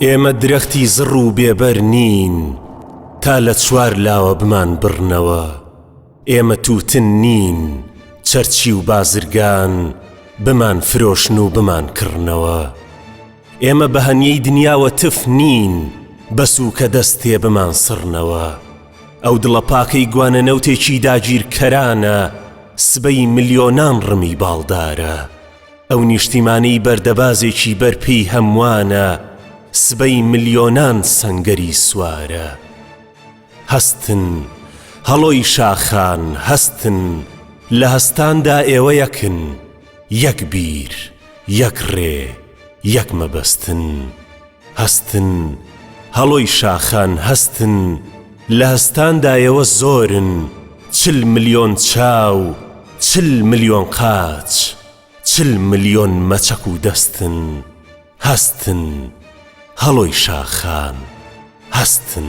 ئێمە درەختی زڕ و بێبەر نین تا لە چوار لاوە بمان بڕنەوە. ئێمە تووتن نین چەرچی و بازرگان بمان فرۆشن و بمان کڕنەوە. ئێمە بە هەنیەی دنیاوە تف نین بەسووکە دەستێ بمان سڕنەوە. ئەو دڵە پاکەی گوانە نەوتێکی داگیرکەرانە سبەی ملیۆنان ڕمی باڵدارە. ئەو نیشتیمانەی بەردەبازێکی بەرپێی هەموانە سبەی ملیۆنان سەنگەری سوارە. هەستن هەڵۆی شاخان هەستن لە هەستاندا ئێوە یەکن، یەک بیر یەک ڕێ یەک مەبەستن. هەستن هەڵۆی شاخان هەستن لە هەستاندا ئێوە زۆرن، 40 ملیۆن چاو 40 ملیۆن قاچ 40 ملیۆن مەچەک و دەستن. هەستن هەڵۆی شاخان هەستن.